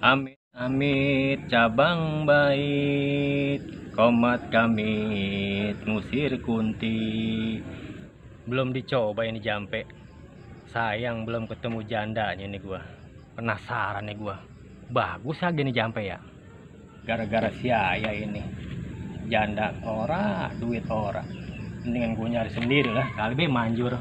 Amit amit cabang bait, komat kamit ngusir kunti. Belum dicoba ini jampe. Sayang belum ketemu jandanya nih gua. Penasaran nih gua. Bagus aja nih jampe ya. Gara-gara si Ayah ini. Janda ora, duit ora. Mendingan gua nyari sendiri lah, kali be manjur.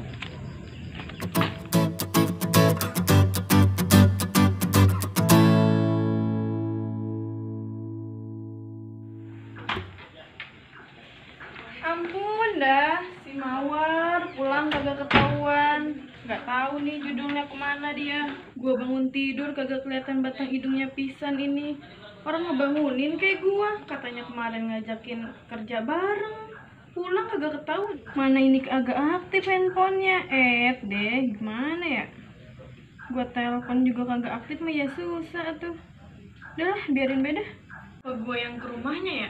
Ampun dah, si Mawar pulang kagak ketahuan. Nggak tahu nih judulnya kemana dia. Gua bangun tidur kagak kelihatan batang hidungnya pisan ini. Orang ngebangunin kayak gua, katanya kemarin ngajakin kerja bareng. Pulang kagak ketahuan. Mana ini agak aktif handphonenya. Deh, gimana ya? Gua telepon juga kagak aktif mah ya susah tuh. Udahlah, biarin beda. Apa gua yang ke rumahnya ya?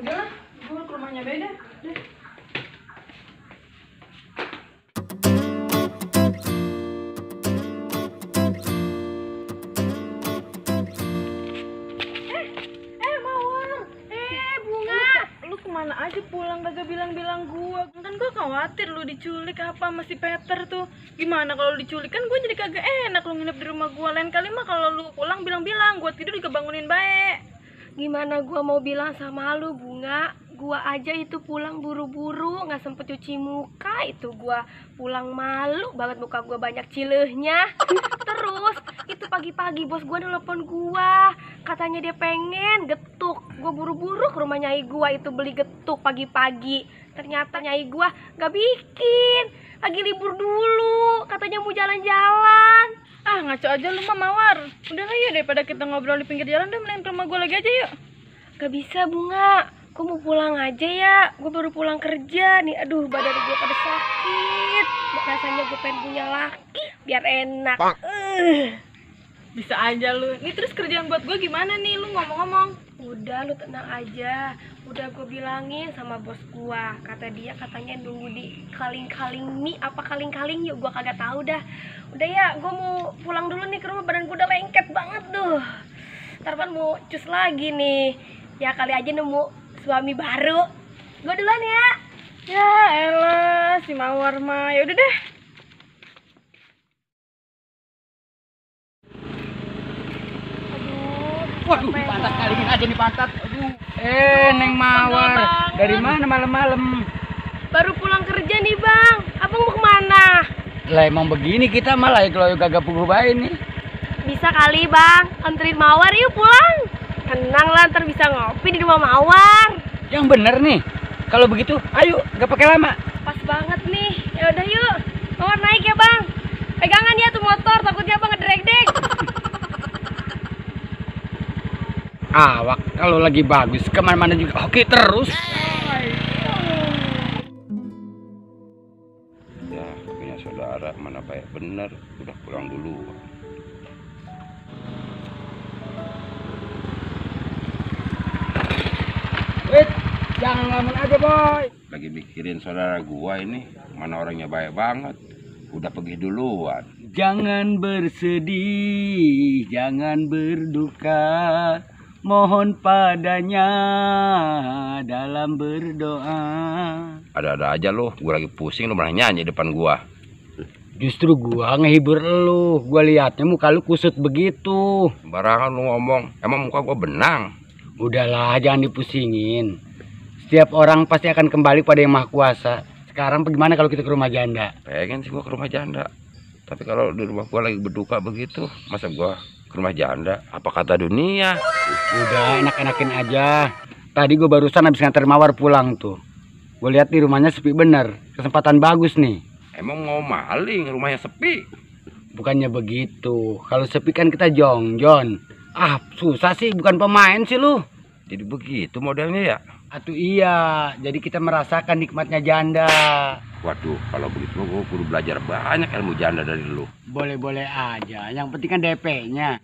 Udahlah, gua ke rumahnya beda. Udah. Mawar. Bunga. Lu kemana aja pulang kagak bilang-bilang gua? Kan gua khawatir lu diculik apa masih Peter tuh. Gimana kalau lu diculik kan gua jadi kagak enak lu nginep di rumah gua. Lain kali mah kalau lu pulang bilang-bilang, gua tidur juga bangunin baik. Gimana gua mau bilang sama lu, Bunga? Gua aja itu pulang buru-buru, nggak sempet cuci muka. Itu gua pulang malu banget, muka gua banyak cilehnya. Terus itu pagi-pagi bos gua nelpon gua, katanya dia pengen getuk. Gua buru-buru ke rumah nyai gua itu beli getuk pagi-pagi. Ternyata nyai gua nggak bikin, lagi libur dulu, katanya mau jalan-jalan. Ngaco aja lu mah Mawar. Udah lah ya, daripada kita ngobrol di pinggir jalan, udah mending ke rumah gua lagi aja yuk. Gak bisa Bunga, gue mau pulang aja ya. Gue baru pulang kerja nih. Aduh, badan gue pada sakit. Rasanya gue pengen punya laki biar enak. Bisa aja lu. Nih terus kerjaan buat gua gimana nih? Lu ngomong-ngomong. Udah, lu tenang aja. Udah gue bilangin sama bos gua. Kata dia katanya nunggu di kaling-kaling mie apa kaling-kaling yuk. Gue kagak tahu dah. Udah ya, gue mau pulang dulu nih ke rumah. Badan gue udah lengket banget tuh. Ntar kan mau cus lagi nih. Ya kali aja nemu suami baru. Gue duluan ya. Ya elah, si Mawar mah. Ya udah deh. Waduh, di pantat kali ini aja nih pantat. Aduh. Neng Mawar. Dari mana malam-malam? Baru pulang kerja nih bang. Abang mau kemana? Lah emang begini kita malah kalau kagak pengrubahin nih. Bisa kali bang, anterin Mawar yuk pulang. Tenang lah, ntar bisa ngopi di rumah Mawar. Yang bener nih. Kalau begitu, ayo, gak pakai lama. Pas banget nih. Ya udah yuk. Mawar naik ya bang. Pegangan ya tuh motor, takutnya abang ngedrek-dek. Awak kalau lagi bagus kemana-mana juga oke terus. Ya punya saudara mana baik bener, udah pulang dulu. Jangan ngelamun aja boy. Lagi mikirin saudara gua ini, mana orangnya baik banget, udah pergi duluan. Jangan bersedih, jangan berduka. Mohon padanya dalam berdoa. Ada-ada aja lo, gua lagi pusing lo malah nyanyi depan gua. Justru gua ngehibur lu. Gua liatnya muka lu kusut begitu. Barangan lu ngomong, emang muka gua benang. Udahlah, jangan dipusingin. Setiap orang pasti akan kembali pada yang maha kuasa. Sekarang bagaimana kalau kita ke rumah janda? Pengen sih gua ke rumah janda, tapi kalau di rumah gua lagi berduka begitu, masa gua ke rumah janda? Apa kata dunia? Udah, enak-enakin aja. Tadi gue barusan habis nganter Mawar pulang tuh. Gue lihat di rumahnya sepi bener. Kesempatan bagus nih. Emang mau maling, rumahnya sepi? Bukannya begitu. Kalau sepi kan kita jongjon. Susah sih, bukan pemain sih lu. Jadi begitu modelnya ya? Atuh iya, jadi kita merasakan nikmatnya janda. Waduh, kalau begitu gue kudu belajar banyak ilmu janda dari lu. Boleh-boleh aja, yang penting kan DP-nya.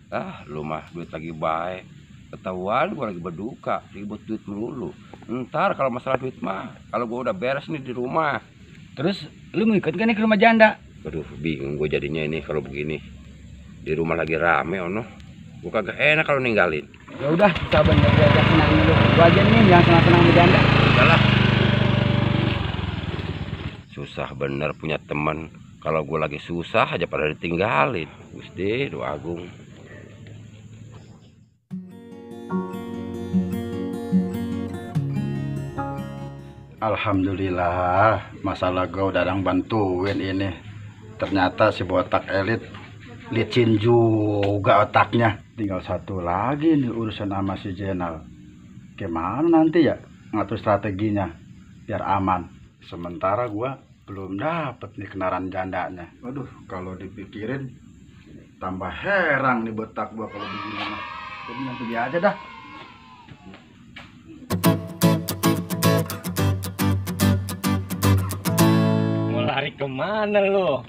Lu mah duit lagi baik. Ketahuan gue lagi berduka, ribut duit melulu. Ntar kalau masalah duit mah, kalau gue udah beres nih di rumah. Terus, lu mau ikut kan nih ke rumah janda? Aduh, bingung gue jadinya ini kalau begini. Di rumah lagi rame, ono. Gue kagak enak kalau ninggalin. Ya udah, sabar aja senang lu. Gua aja nih yang senang-senang bercanda. Udahlah. Susah bener punya teman. Kalau gue lagi susah aja pada ditinggalin. Gusti Doa Agung. Alhamdulillah, masalah gue udah ada yang bantuin ini. Ternyata si botak elit licin juga otaknya. Tinggal satu lagi nih urusan sama si Jenal. Gimana nanti ya ngatur strateginya biar aman. Sementara gue belum dapet nih kenaran jandanya. Waduh, kalau dipikirin tambah heran nih botak gue kalau begini. Jadi nanti dia aja dah. Mau lari kemana lo?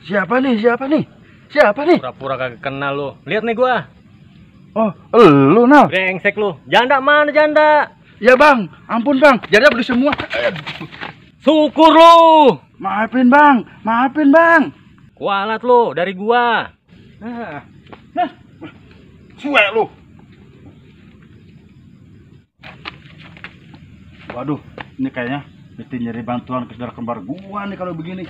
Siapa nih? Siapa nih? Siapa nih? Pura-pura kagak kenal lo. Lihat nih gua. Oh, elu Nal. Brengsek lo. Janda mana janda? Ya bang, ampun bang, jadi beli semua. Syukur lo. Maafin bang, maafin bang. Kualat lo dari gua. Suek lu. Waduh, ini kayaknya mesti nyari bantuan ke saudara kembar gua nih kalau begini.